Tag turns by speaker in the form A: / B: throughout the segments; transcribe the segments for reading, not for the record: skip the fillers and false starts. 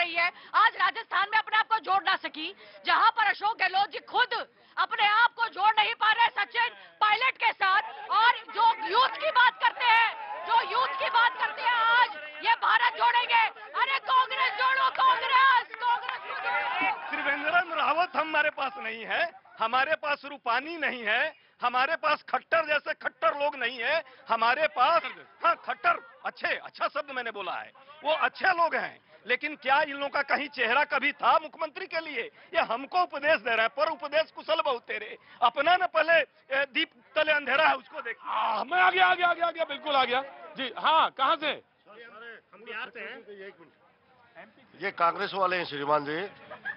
A: रही है, आज राजस्थान में अपने आप को जोड़ ना सकी, जहां पर अशोक गहलोत जी खुद अपने आप को जोड़ नहीं पा रहे सचिन पायलट के साथ, और जो यूथ की बात करते हैं, आज ये भारत जोड़ेंगे। अरे कांग्रेस जोड़ो, कांग्रेस को जोड़ो।
B: त्रिवेंद्र रावत हमारे पास नहीं है, हमारे पास रूपानी नहीं है, हमारे पास खट्टर जैसे खट्टर लोग नहीं है, हमारे पास हाँ खट्टर अच्छा शब्द मैंने बोला है, वो अच्छे लोग हैं, लेकिन क्या इन लोगों का कहीं चेहरा कभी था मुख्यमंत्री के लिए? ये हमको उपदेश दे रहे हैं, पर उपदेश कुशल बहुत तेरे, अपना न पहले दीप तले अंधेरा है उसको देख।
C: मैं आ गया बिल्कुल आ गया जी। हाँ, कहाँ से?
B: हम बिहार से हैं।
D: ये कांग्रेस वाले हैं श्रीमान जी,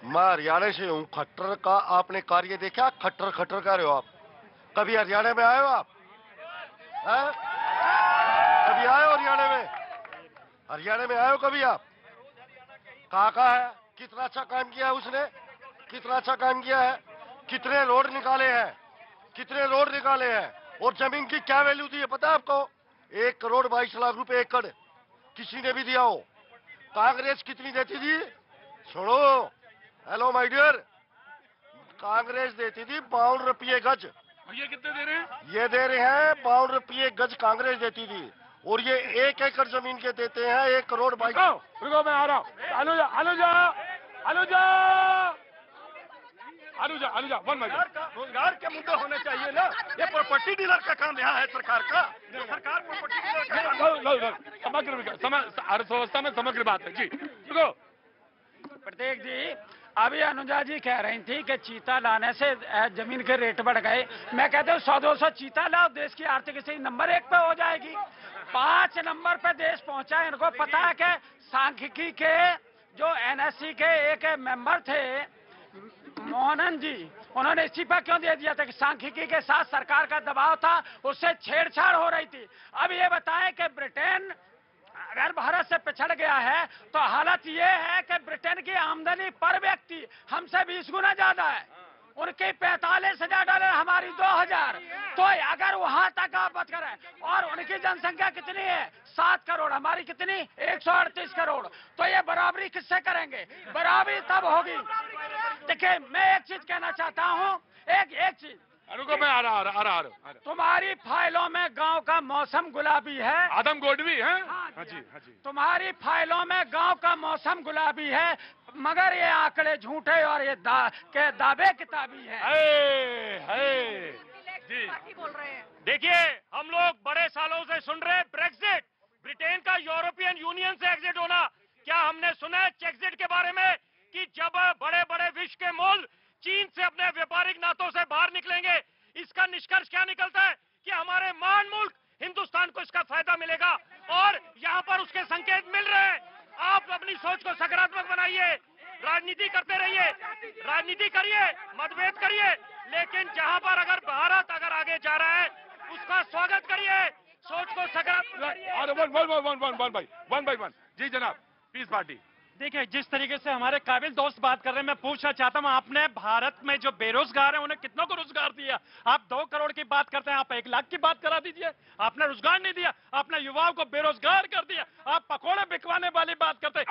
D: मैं हरियाणा से हूँ। खट्टर का आपने कार्य देखा? खट्टर खट्टर कर रहे हो आप? कभी हरियाणा में आए हो आप? कभी आए हो हरियाणा में? हरियाणा में आए हो कभी आप? कहाँ है? कितना अच्छा काम किया है उसने, कितना अच्छा काम किया है, कितने रोड निकाले हैं, और जमीन की क्या वैल्यू थी पता है आपको? 1 करोड़ 22 लाख रुपए एकड़ किसी ने भी दिया हो। कांग्रेस कितनी देती थी? सुनो, हेलो माय डियर, कांग्रेस देती थी 52 रुपये गज।
C: ये कितने दे रहे हैं?
D: ये दे रहे हैं 52 रुपये गज कांग्रेस देती थी, और ये 1 एकड़ जमीन के देते हैं 1 करोड़ 22।
C: रुको मैं आ रहा हूँ। अनुजा
B: रोजगार के मुद्दे होने चाहिए ना, ये प्रॉपर्टी डीलर का काम यहाँ है सरकार का। सरकार प्रॉपर्टी डीलर का काम।
C: समग्र विकास, अर्थव्यवस्था में समग्र बात है जी। रुको
E: प्रत्येक जी, अभी अनुजा जी कह रही थी कि चीता लाने से जमीन के रेट बढ़ गए। मैं कहता हूँ 100-200 चीता लाओ, देश की आर्थिक स्थिति नंबर 1 पे हो जाएगी। 5 नंबर पे देश पहुंचा है। इनको पता है कि सांख्यिकी के जो एनएससी के एक मेंबर थे मोहनन जी, उन्होंने इस्तीफा क्यों दे दिया था? कि सांख्यिकी के साथ सरकार का दबाव था, उससे छेड़छाड़ हो रही थी। अब ये बताएं कि ब्रिटेन अगर भारत से पिछड़ गया है तो हालत ये है कि ब्रिटेन की आमदनी पर व्यक्ति हमसे 20 गुना ज्यादा है। उनकी 45,000 डॉलर, हमारी 2,000। तो अगर वहां तक आप बात करें, और उनकी जनसंख्या कितनी है? 7 करोड़, हमारी कितनी? 138 करोड़। तो ये बराबरी किससे करेंगे? बराबरी तब होगी। देखिए, मैं एक चीज कहना चाहता हूँ, एक चीज।
C: रुको मैं आ रहा।
E: तुम्हारी फाइलों में गांव का मौसम गुलाबी है।
C: आदम गोडवी है।
E: हाँ जी। तुम्हारी फाइलों में गांव का मौसम गुलाबी है, मगर ये आंकड़े झूठे और ये दावे किताबी है।
C: जी
A: बोल रहे हैं।
B: देखिए, हम लोग बड़े सालों से सुन रहे ब्रेक्जिट, ब्रिटेन का यूरोपियन यूनियन से एग्जिट होना। क्या हमने सुना है चेक्सिट के बारे में कि जब बड़े बड़े विश्व के मोल चीन से अपने व्यापारिक नातों से बाहर निकलेंगे, इसका निष्कर्ष क्या निकलता है कि हमारे महान मुल्क हिंदुस्तान को इसका फायदा मिलेगा, और यहाँ पर उसके संकेत मिल रहे हैं। आप अपनी सोच को सकारात्मक बनाइए, राजनीति करते रहिए, राजनीति करिए, मतभेद करिए, लेकिन जहाँ पर अगर भारत अगर आगे जा रहा है उसका स्वागत करिए, सोच को सकारात्मक।
C: वन बाई वन जी जनाब, पीस पार्टी।
F: देखिए, जिस तरीके से हमारे काबिल दोस्त बात कर रहे हैं, मैं पूछना चाहता हूं, आपने भारत में जो बेरोजगार है उन्हें कितनों को रोजगार दिया? आप 2 करोड़ की बात करते हैं, आप 1 लाख की बात करा दीजिए। आपने रोजगार नहीं दिया, आपने युवाओं को बेरोजगार कर दिया। आप पकौड़े बिकवाने वाली बात करते हैं,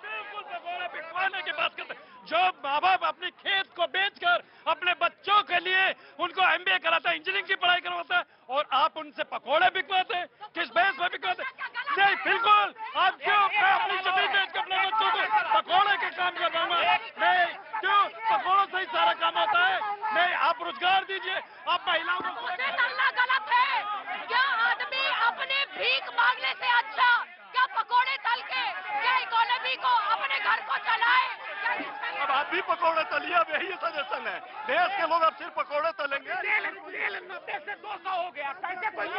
F: बिल्कुल पकौड़े बिकवाने की बात करते हैं। जो माँ बाप अपनी खेत को बेचकर अपने बच्चों के लिए उनको MBA कराता है, इंजीनियरिंग की पढ़ाई करवाता है, और आप उनसे पकौड़े बिकवाते हैं। किस बेस पर बिकवाते हैं? नहीं, बिल्कुल। आप क्यों अपनी जमीन बेच के अपने बच्चों को पकौड़े के काम करवाऊंगा? नहीं, क्यों? पकौड़ों से ही सारा काम होता है। नहीं, आप रोजगार दीजिए, आप महिलाओं को।
A: गलत है क्या? आदमी अपने भीख मांगने से अच्छा क्या पकोड़े तल के क्या इकोनॉमी को अपने घर को चलाए?
B: अब आप भी पकौड़े तलिए, अब यही सजेशन है। देश के लोग अब सिर्फ पकौड़े तलेंगे।
E: तेल 90 से 200 हो गया, पैसे कोई नहीं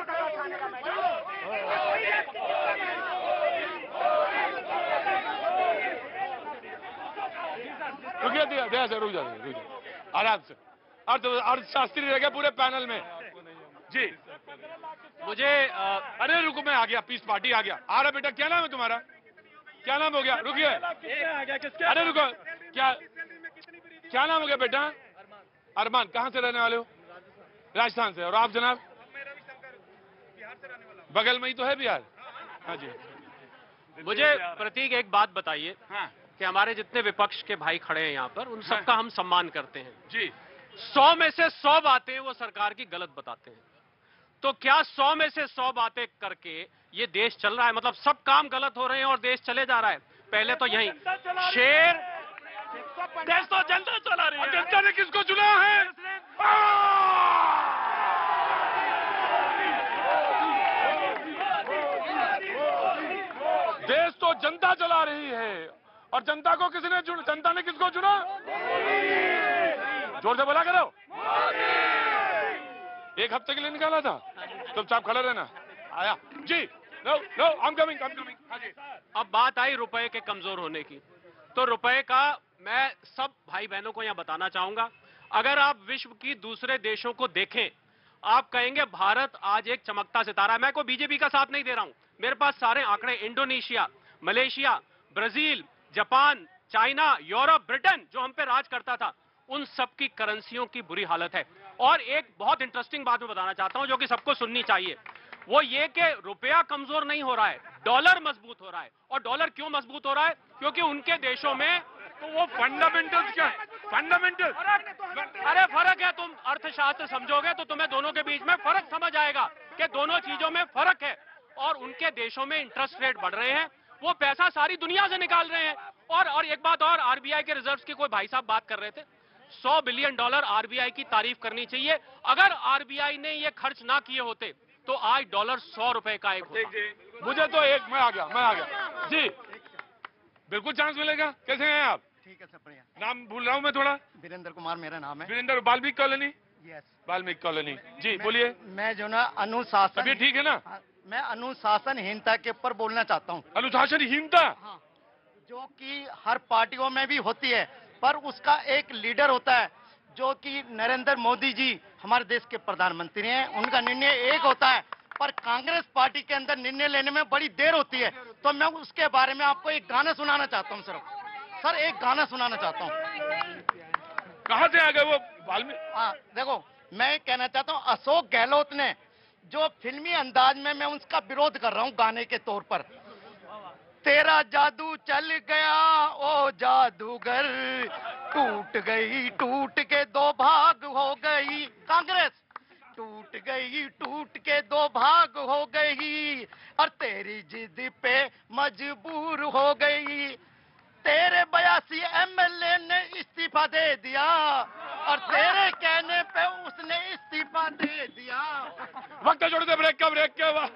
C: रुक जा आराम से। अर्थशास्त्री रह गया पूरे पैनल में जी। मुझे अरे रुको, मैं आ गया, पीस पार्टी आ गया। आ रहा बेटा, क्या नाम है तुम्हारा? क्या नाम हो गया? रुकिए, अरे रुको, क्या नाम हो गया बेटा? अरमान। कहाँ से रहने वाले हो? राजस्थान से। और आप जनाब? बगल में ही तो है बिहार। हाँ जी।
G: मुझे प्रतीक एक बात बताइए
C: हाँ
G: कि हमारे जितने विपक्ष के भाई खड़े हैं यहाँ पर, उन सबका हम सम्मान करते हैं।
C: जी
G: 100 में से 100 बातें वो सरकार की गलत बताते हैं। तो क्या 100 में से 100 बातें करके ये देश चल रहा है? मतलब सब काम गलत हो रहे हैं और देश चले जा रहा है? पहले तो यही शेर
F: देश तो जनता चला रही है।
C: जनता ने किसको चुना है? देश तो जनता चला रही है और जनता को किसने चुना? जनता ने किसको चुना? जोर से बोला करो। एक हफ्ते के लिए निकाला था। चुपचाप खड़े रहना। आया जी। No no I am coming.
G: अब बात आई रुपए के कमजोर होने की, तो रुपए का मैं सब भाई बहनों को यहां बताना चाहूंगा, अगर आप विश्व की दूसरे देशों को देखें, आप कहेंगे भारत आज एक चमकता सितारा है। मैं कोई बीजेपी का साथ नहीं दे रहा हूं, मेरे पास सारे आंकड़े, Indonesia, Malaysia, Brazil, Japan, China, Europe, Britain जो हम पे राज करता था, उन सब की करेंसियों की बुरी हालत है। और एक बहुत इंटरेस्टिंग बात मैं बताना चाहता हूं जो कि सबको सुननी चाहिए, वो ये कि रुपया कमजोर नहीं हो रहा है, डॉलर मजबूत हो रहा है। और डॉलर क्यों मजबूत हो रहा है? क्योंकि उनके देशों में
C: तो वो फंडामेंटल्स क्या है? फंडामेंटल
G: अरे फर्क है, तुम अर्थशास्त्र समझोगे तो तुम्हें दोनों के बीच में फर्क समझ आएगा कि दोनों चीजों में फर्क है। और उनके देशों में इंटरेस्ट रेट बढ़ रहे हैं, वो पैसा सारी दुनिया से निकाल रहे हैं। और एक बात और, आरबीआई के रिजर्व्स की कोई भाई साहब बात कर रहे थे, $100 बिलियन आरबीआई की तारीफ करनी चाहिए। अगर आरबीआई ने ये खर्च ना किए होते तो आज डॉलर 100 रुपए का एक होता।
C: मुझे तो एक मैं आ गया जी, बिल्कुल चांस मिलेगा। कैसे हैं आप?
H: ठीक है, सब बढ़िया।
C: नाम भूल रहा हूँ मैं थोड़ा।
H: वीरेंद्र कुमार मेरा नाम है।
C: Virendra, Valmiki colony.
H: Yes,
C: Valmiki colony जी, बोलिए।
H: मैं जो ना अनुशासन,
C: तबीयत ठीक है ना?
H: हाँ, मैं अनुशासनहीनता के ऊपर बोलना चाहता हूँ।
C: अनुशासनहीनता
H: हाँ, जो कि हर पार्टियों में भी होती है, पर उसका एक लीडर होता है, जो कि नरेंद्र मोदी जी हमारे देश के प्रधानमंत्री हैं। उनका निर्णय एक होता है, पर कांग्रेस पार्टी के अंदर निर्णय लेने में बड़ी देर होती है। तो मैं उसके बारे में आपको एक गाना सुनाना चाहता हूँ। सर एक गाना सुनाना चाहता हूँ।
C: कहाँ से आ गए वो वाल्मीकि?
H: हाँ देखो, मैं कहना चाहता हूँ, अशोक गहलोत ने जो फिल्मी अंदाज में, मैं उसका विरोध कर रहा हूँ गाने के तौर पर, तेरा जादू चल गया ओ जादूगर, टूट गई टूट के दो भाग हो गई कांग्रेस, टूट गई टूट के दो भाग हो गई, और तेरी जिद पे मजबूर हो गई। तेरे 82 एमएलए ने इस्तीफा दे दिया, और तेरे कहने पे उसने इस्तीफा दे दिया।
C: वक्त जोड़ दे, ब्रेक का वाह।